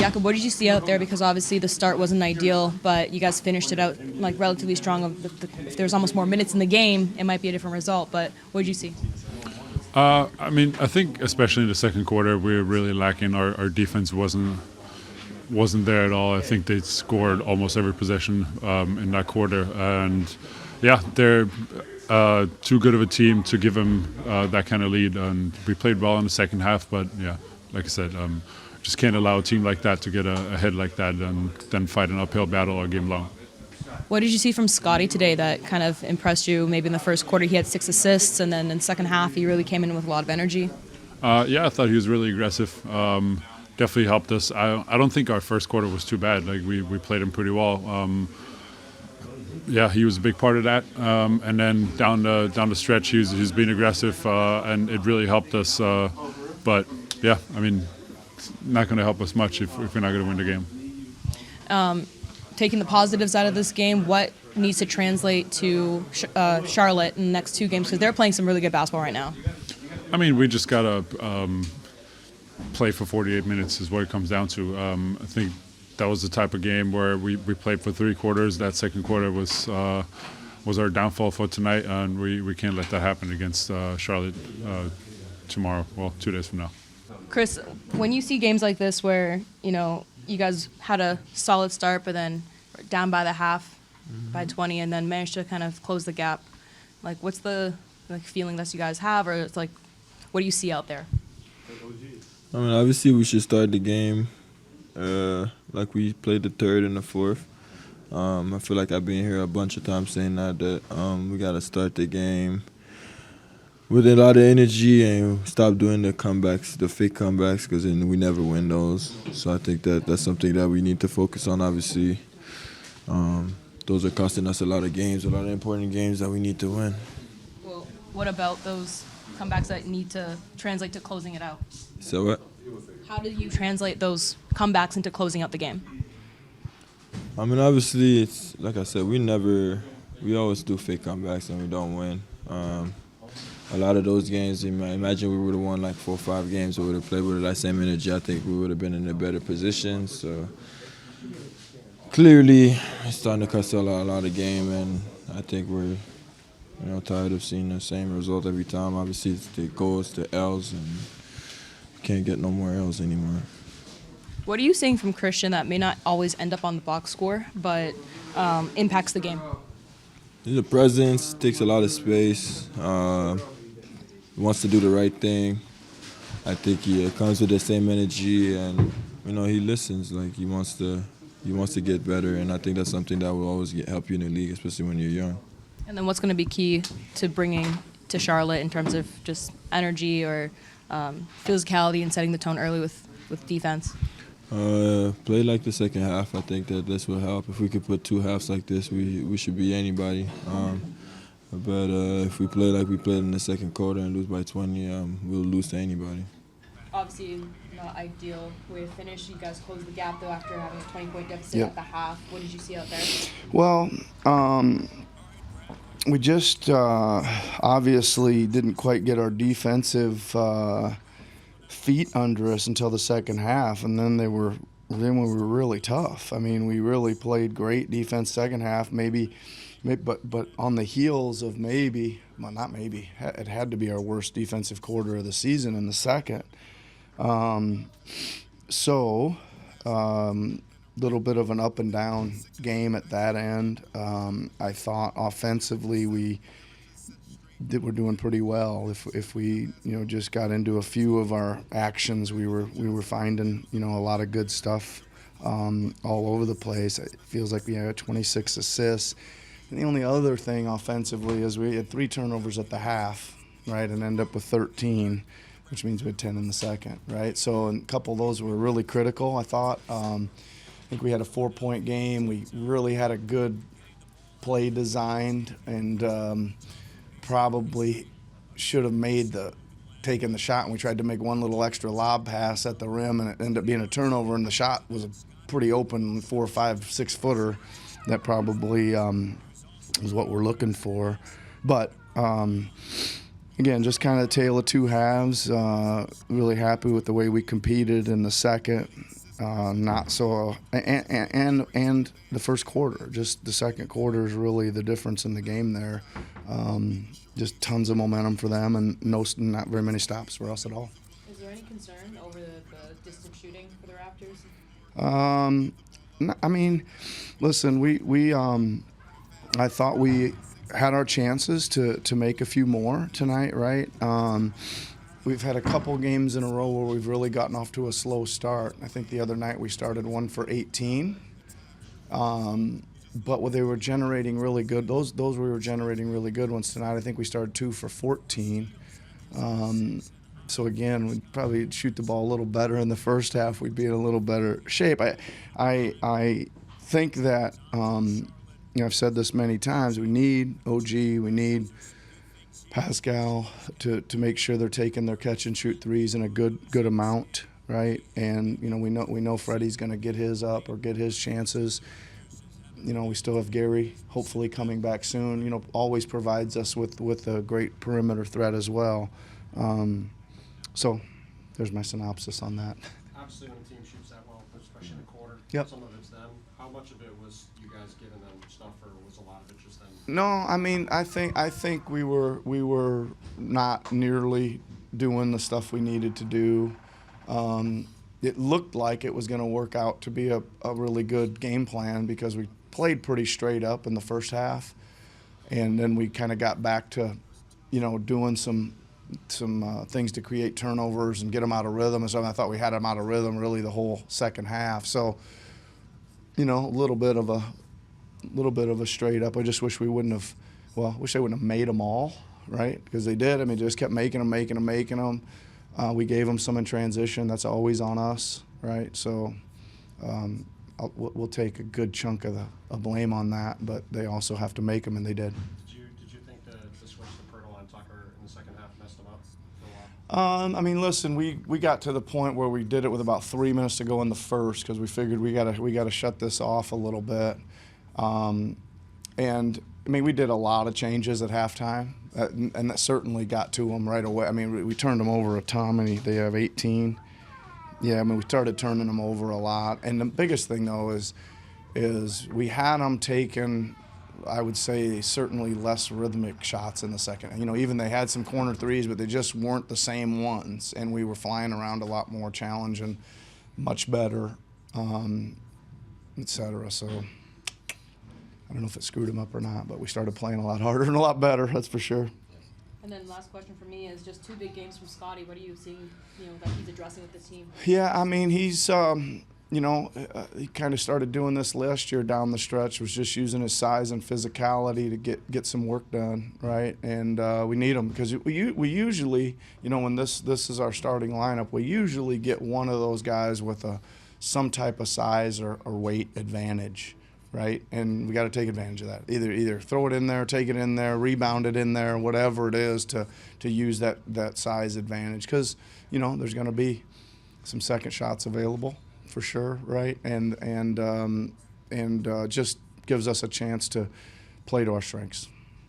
Jakob, what did you see out there? Because obviously the start wasn't ideal, but you guys finished it out like relatively strong. If there's almost more minutes in the game, it might be a different result. But what did you see? I think especially in the second quarter, we were really lacking. Our defense wasn't there at all. I think they scored almost every possession in that quarter, and yeah, they're too good of a team to give them that kind of lead. And we played well in the second half, but yeah, like I said, just can't allow a team like that to get ahead like that and then fight an uphill battle all game long. What did you see from Scotty today that kind of impressed you? Maybe in the first quarter he had 6 assists, and then in the second half he really came in with a lot of energy. Yeah, I thought he was really aggressive. Definitely helped us. I don't think our first quarter was too bad. Like we played him pretty well. Yeah, he was a big part of that. And then down the stretch, he's been aggressive, and it really helped us. But yeah, I mean, it's not going to help us much if we're not going to win the game. Taking the positives out of this game, what needs to translate to Charlotte in the next 2 games? Because they're playing some really good basketball right now. I mean, we just got to play for 48 minutes is what it comes down to. I think that was the type of game where we played for 3 quarters. That second quarter was our downfall for tonight, and we can't let that happen against Charlotte tomorrow. Well, 2 days from now. Chris, when you see games like this where, you guys had a solid start, but then down by the half, by 20, and then managed to kind of close the gap, like what's the feeling that you guys have, or it's like, what do you see out there? I mean, obviously we should start the game like we played the third and the fourth. I feel like I've been here a bunch of times saying that we got to start the game with a lot of energy and stop doing the comebacks, the fake comebacks, because then we never win those. So I think that's something that we need to focus on, obviously. Those are costing us a lot of games, a lot of important games that we need to win. Well, what about those comebacks that need to translate to closing it out? So what? How do you translate those comebacks into closing out the game? I mean, obviously, it's like I said, we always do fake comebacks and we don't win. A lot of those games, imagine we would have won like 4 or 5 games, we would have played with that same energy. I think we would have been in a better position. So clearly, it's starting to cost a lot of game, and I think we're tired of seeing the same result every time. Obviously, it's the goals, the L's, and we can't get no more L's anymore. What are you seeing from Christian that may not always end up on the box score, but impacts the game? He's a presence, takes a lot of space, wants to do the right thing. I think he comes with the same energy, and he listens. Like he wants to get better, and I think that's something that will always help you in the league, especially when you're young. And then what's going to be key to bringing to Charlotte in terms of just energy or physicality and setting the tone early with defense? Play like the second half. I think that this will help. If we could put 2 halves like this, we should beat anybody. But if we play like we played in the second quarter and lose by 20, we'll lose to anybody. Obviously, not ideal way to finish. You guys closed the gap, though, after having a 20-point deficit at the half. What did you see out there? Well, we just obviously didn't quite get our defensive feet under us until the second half, and then we were really tough. I mean, we really played great defense second half, but on the heels of it had to be our worst defensive quarter of the season in the second. Little bit of an up and down game at that end. I thought offensively we were doing pretty well. If we just got into a few of our actions, we were finding a lot of good stuff all over the place. It feels like we had 26 assists. And the only other thing offensively is we had 3 turnovers at the half, right, and end up with 13, which means we had 10 in the second, right? So a couple of those were really critical, I thought. I think we had a 4-point game. We really had a good play designed, and probably should have taken the shot, and we tried to make one little extra lob pass at the rim, and it ended up being a turnover, and the shot was a pretty open 4, 5, 6 footer that probably is what we're looking for. But again, just kind of tale of 2 halves. Really happy with the way we competed in the second. not so, and the first quarter. Just the second quarter is really the difference in the game there. Just tons of momentum for them, and not very many stops for us at all. Is there any concern over the distance shooting for the Raptors? I mean, listen, I thought we had our chances to make a few more tonight, right? We've had a couple games in a row where we've really gotten off to a slow start. I think the other night we started 1 for 18. But they were generating really good. Those we were generating really good ones tonight. I think we started 2 for 14. So again, we'd probably shoot the ball a little better in the first half. We'd be in a little better shape. I think that I've said this many times. We need OG. We need Pascal to make sure they're taking their catch and shoot threes in a good amount, right? And we know Freddie's going to get his up or get his chances. We still have Gary hopefully coming back soon. Always provides us with a great perimeter threat as well. So there's my synopsis on that. Obviously, when a team shoots that well, especially in the quarter, Yep. Some of it's them. How much of it was you guys giving them stuff, or was a lot of it just them? No, I mean I think we were not nearly doing the stuff we needed to do. It looked like it was going to work out to be a really good game plan because we played pretty straight up in the first half, and then we kind of got back to, doing some things to create turnovers and get them out of rhythm and so I thought we had them out of rhythm really the whole second half. So, a little bit of a straight up. I just wish we wouldn't have. Well, I wish they wouldn't have made them all, right? Because they did. I mean, just kept making them. We gave them some in transition. That's always on us, right? So we'll take a good chunk of the blame on that, but they also have to make them, and they did. Did you think the switch to Poeltl and Tucker in the second half messed them up for a while? I mean, listen, we got to the point where we did it with about 3 minutes to go in the first because we figured we gotta shut this off a little bit. And I mean, we did a lot of changes at halftime, and that certainly got to them right away. I mean, we turned them over a ton. I mean, they have 18. Yeah, I mean, we started turning them over a lot. And the biggest thing, though, is we had them taking, I would say, certainly less rhythmic shots in the second. Even they had some corner threes, but they just weren't the same ones. And we were flying around a lot more challenging, much better, et cetera. So I don't know if it screwed them up or not, but we started playing a lot harder and a lot better, that's for sure. And then last question for me is just 2 big games from Scotty. What are you seeing, that he's addressing with the team? Yeah, I mean, he's, he kind of started doing this last year down the stretch, was just using his size and physicality to get some work done, right? And we need him because we usually, when this is our starting lineup, we usually get one of those guys with some type of size or weight advantage. Right, and we got to take advantage of that. Either throw it in there, take it in there, rebound it in there, whatever it is to use that size advantage. Because there's going to be some second shots available for sure, right? And just gives us a chance to play to our strengths.